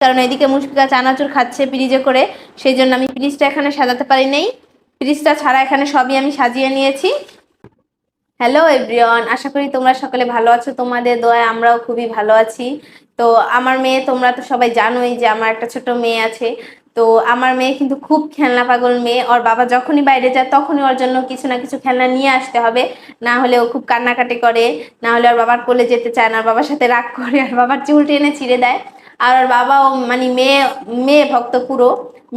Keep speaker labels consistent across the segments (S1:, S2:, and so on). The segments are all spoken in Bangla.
S1: কারণ এদিকে মুশফিকা চানাচুর খাচ্ছে ফ্রিজে করে, সেই জন্য আমি ফ্রিজটা এখানে সাজাতে পারি নাই। ফ্রিজটা ছাড়া এখানে সবই আমি সাজিয়ে নিয়েছি। হ্যালো এভরিওয়ান, আশা করি তোমরা সকলে ভালো আছো, তোমাদের দোয়ায় আমরাও খুবই ভালো আছি। তো আমার মেয়ে, তোমরা তো সবাই জানোই যে আমার একটা ছোট মেয়ে আছে। তো আমার মেয়ে কিন্তু খুব খেলনা পাগল মেয়ে। ওর বাবা যখনই বাইরে যায় তখনই ওর জন্য কিছু না কিছু খেলনা নিয়ে আসতে হবে, না হলে ও খুব কান্নাকাটি করে, না হলে ওর বাবার কোলে যেতে চায় না, বাবার সাথে রাগ করে আর বাবার চুল টেনে ছিঁড়ে দেয়। আর ওর বাবাও মানে মেয়ে মেয়ে ভক্ত পুরো,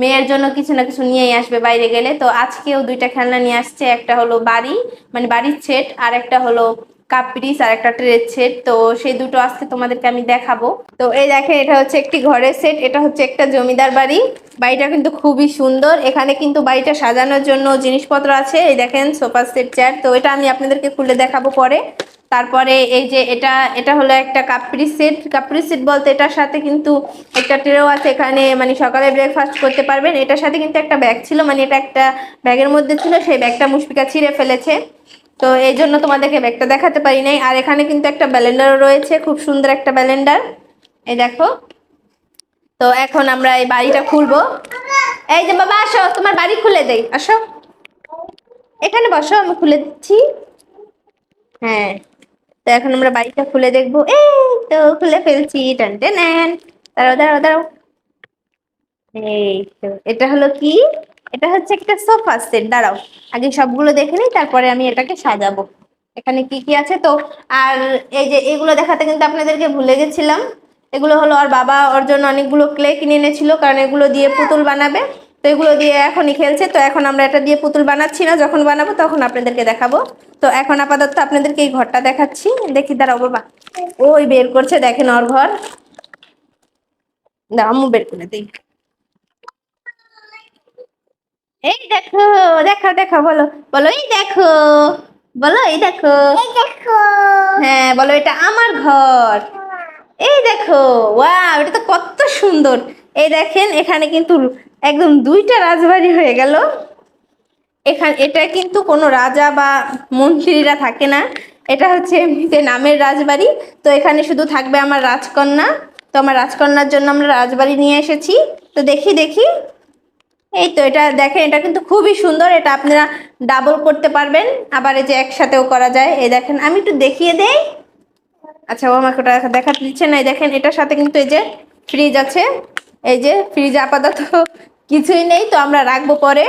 S1: মেয়ের জন্য কিছু না কিছু নিয়েই আসবে বাইরে গেলে। তো আজকেও দুইটা খেলনা নিয়ে আসছে, একটা হলো বাড়ি মানে বাড়ির সেট, আর একটা হলো কাপ পিরিচ আর একটা ট্রের সেট। তো সেই দুটো আজকে তোমাদেরকে আমি দেখাবো। তো এই দেখে, এটা হচ্ছে একটি ঘরের সেট, এটা হচ্ছে একটা জমিদার বাড়ি। বাড়িটা কিন্তু খুবই সুন্দর। এখানে কিন্তু বাড়িটা সাজানোর জন্য জিনিসপত্র আছে, এই দেখেন সোফা সেট, চেয়ার। তো এটা আমি আপনাদেরকে খুলে দেখাবো পরে। তারপরে এই যে এটা এটা হলো একটা কাপড়ি সেট। কাপড়ি সেট বলতে এটার সাথে কিন্তু একটা ট্রেও আছে, এখানে মানে সকালে ব্রেকফাস্ট করতে পারবেন। এটার সাথে কিন্তু একটা ব্যাগ ছিল, মানে এটা একটা ব্যাগের মধ্যে ছিল, সেই ব্যাগটা মুশফিকা ছিঁড়ে ফেলেছে, তো এই জন্য তোমাদেরকে ব্যাগটা দেখাতে পারি নাই। আর এখানে কিন্তু একটা ব্লেন্ডারও রয়েছে, খুব সুন্দর একটা ব্লেন্ডার, এই দেখো। তো এখন আমরা এই বাড়িটা খুলবো। এই যে বাবা আসো, তোমার বাড়ি খুলে দেই, আসো এখানে বসো, আমি খুলে দিচ্ছি। হ্যাঁ, তো এখন আমরা বাড়িটা খুলে দেখবো। এই তো খুলে ফেলছি, টান টান। দাঁড়াও দাঁড়াও দাঁড়াও। এই তো এটা হলো কি, এটা হচ্ছে একটা সোফা সেট। দাঁড়াও, আগে সবগুলো দেখে নিই, তারপরে আমি এটাকে সাজাবো। এখানে কি কি আছে তো। আর এই যে এগুলো দেখাতে কিন্তু আপনাদেরকে ভুলে গেছিলাম, এগুলো হলো ওর বাবা ওর জন্য অনেকগুলো ক্লে কিনে এনেছিল, কারণ এগুলো দিয়ে পুতুল বানাবে। তো এগুলো দিয়ে এখনই খেলছে। তো এখন আমরা এটা দিয়ে পুতুল বানাচ্ছি না, যখন বানাবো তখন আপনাদেরকে দেখাবো। তো এখন আপাতত আপনাদেরকে এই ঘরটা দেখাচ্ছি। দেখি, দাঁড়াও বাবা, ওই বের করছে, দেখেন ওর ঘর। দাঁড়াও, আম্মু বের করে দিই। এই দেখো, দেখো দেখো, বলো বলো, এই দেখো, বলো এই দেখো, এই দেখো, হ্যাঁ বলো এটা আমার ঘর। এই দেখো, ওয়াও, এটা তো কত সুন্দর। এই দেখেন, এখানে কিন্তু একদম দুইটা রাজবাড়ি হয়ে গেল। এখানে এটা কিন্তু কোনো রাজা বা মন্ত্রীরা থাকে না, এটা হচ্ছে এমনিতে নামের রাজবাড়ি। তো এখানে শুধু থাকবে আমার রাজকন্যা। তো আমার রাজকন্যার জন্য আমরা রাজবাড়ি নিয়ে এসেছি। তো দেখি দেখি, এই তো এটা দেখেন, এটা কিন্তু খুবই সুন্দর। এটা আপনারা ডাবল করতে পারবেন, আবার এই যে একসাথেও করা যায়। এই দেখেন, আমি একটু দেখিয়ে দেই। আচ্ছা, ও আমাকে ওটা দেখাতে দিচ্ছে না। এই দেখেন, এটার সাথে কিন্তু এই যে ফ্রিজ আছে। এই যে ফ্রিজ আপাতত কিছুই নেই, তো আমরা রাখবো পরে।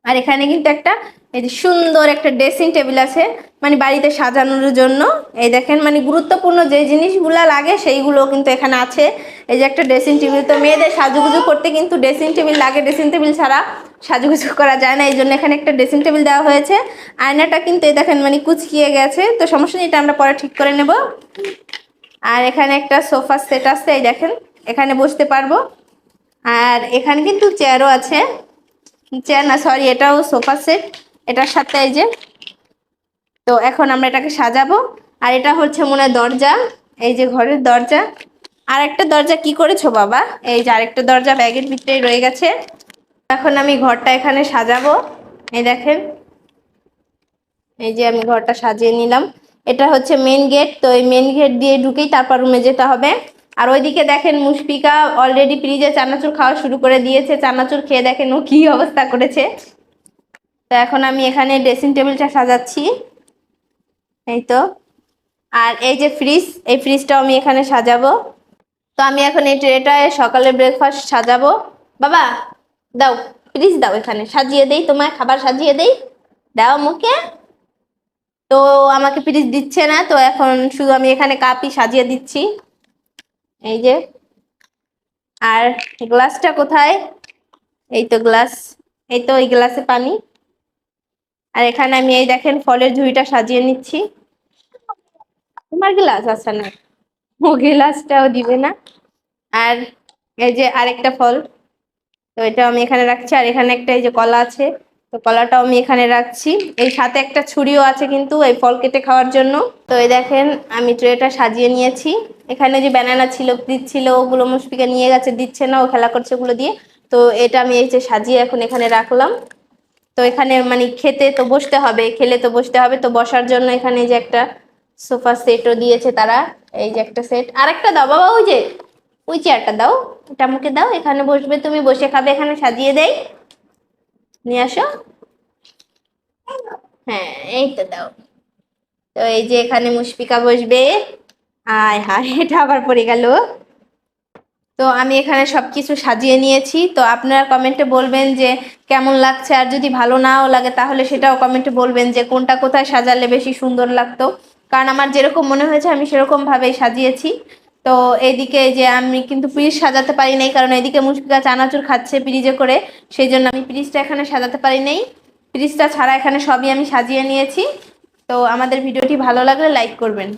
S1: আর এখানে কিন্তু একটা এই যে সুন্দর একটা ড্রেসিং টেবিল আছে, মানে বাড়িতে সাজানোর জন্য। এই দেখেন, মানে গুরুত্বপূর্ণ যে জিনিসগুলা লাগে সেইগুলো কিন্তু এখানে আছে। এই যে একটা ড্রেসিং টেবিল, তো মেয়েদের সাজুগুজু করতে কিন্তু ড্রেসিং টেবিল লাগে, ড্রেসিং টেবিল ছাড়া সাজুগুজু করা যায় না, এই জন্য এখানে একটা ড্রেসিং টেবিল দেওয়া হয়েছে। আয়নাটা কিন্তু এই দেখেন মানে কুচকিয়ে গেছে, তো সমস্যা নেই, এটা আমরা পরে ঠিক করে নেব। আর এখানে একটা সোফা সেট আছে, এই দেখেন, এখানে বসতে পারবো। আর এখানে কিন্তু চেয়ারও আছে, চেয়ার না সরি, এটাও সোফা সেট, এটার সাথে এই যে। তো এখন আমরা এটাকে সাজাবো। আর এটা হচ্ছে মনে হয় দরজা, এই যে ঘরের দরজা। আর একটা দরজা কি করেছো বাবা? এই যে আরেকটা দরজা ব্যাগের ভিতরেই রয়ে গেছে। এখন আমি ঘরটা এখানে সাজাবো। এই দেখেন, এই যে আমি ঘরটা সাজিয়ে নিলাম। এটা হচ্ছে মেন গেট, তো এই মেন গেট দিয়ে ঢুকেই তারপর রুমে যেতে হবে। আর ওইদিকে দেখেন, মুশফিকা অলরেডি ফ্রিজে চানাচুর খাওয়া শুরু করে দিয়েছে। চানাচুর খেয়ে দেখেন ও কি অবস্থা করেছে। তো এখন আমি এখানে ড্রেসিং টেবিলটা সাজাচ্ছি, এই তো। আর এই যে ফ্রিজ, এই ফ্রিজটাও আমি এখানে সাজাবো। তো আমি এখন এই ট্রেটায় সকালে ব্রেকফাস্ট সাজাবো। বাবা দাও, ফ্রিজ দাও, এখানে সাজিয়ে দেই, তোমার খাবার সাজিয়ে দেই, দাও মুখে। তো আমাকে ফ্রিজ দিচ্ছে না, তো এখন শুধু আমি এখানে কাপই সাজিয়ে দিচ্ছি, এই যে। আর গ্লাসটা কোথায়? এই তো গ্লাস, এই তো এই গ্লাসে পানি। আর এখানে আমি এই দেখেন ফলের ঝুড়িটা সাজিয়ে নিচ্ছি। তোমার গ্লাস আছে না, ও গ্লাসটাও দিবে না। আর এই যে আরেকটা ফল, তো এটা আমি এখানে রাখছি। আর এখানে একটা এই যে কলা আছে, তো কলাটাও আমি এখানে রাখছি। এই সাথে একটা ছুরিও আছে কিন্তু এই ফল কেটে খাওয়ার জন্য। তো এই দেখেন, আমি ট্রেটা সাজিয়ে নিয়েছি। এখানে যে ব্যানানা ছিল, ফ্রিজ ছিল, ওগুলো মুশফিকা নিয়ে গেছে, দিচ্ছে না, ও খেলা করছে ওগুলো দিয়ে। তো এটা আমি এই যে সাজিয়ে এখন এখানে রাখলাম। তো এখানে মানে খেতে তো বসতে হবে, খেলে তো বসতে হবে, তো বসার জন্য এখানে যে একটা সোফা সেটও দিয়েছে তারা। এই যে একটা সেট, আর একটা দাও বাবা, ওই যে ওই চেয়ারটা দাও, এটা আমাকে দাও, এখানে বসবে তুমি, বসে খাবে, এখানে সাজিয়ে দেই, নিয়ে আসো। হ্যাঁ এই তো দাও। তো এই যে এখানে মুশফিকা বসবে। আয় হায়, এটা আবার পড়ে গেল। তো আমি এখানে সবকিছু সাজিয়ে নিয়েছি। তো আপনারা কমেন্টে বলবেন যে কেমন লাগছে, আর যদি ভালো নাও লাগে তাহলে সেটাও কমেন্টে বলবেন যে কোনটা কোথায় সাজালে বেশি সুন্দর লাগতো। কারণ আমার যেরকম মনে হয়েছে আমি সেরকম ভাবেই সাজিয়েছি। তো এইদিকে যে আমি কিন্তু ফ্রিজ সাজাতে পারি নাই, কারণ এইদিকে মুশফিকা চানাচুর খাচ্ছে ফ্রিজে করে, সেই জন্য আমি ফ্রিজটা এখানে সাজাতে পারি নাই। ফ্রিজটা ছাড়া এখানে সবই আমি সাজিয়ে নিয়েছি। তো আমাদের ভিডিওটি ভালো লাগলে লাইক করবেন।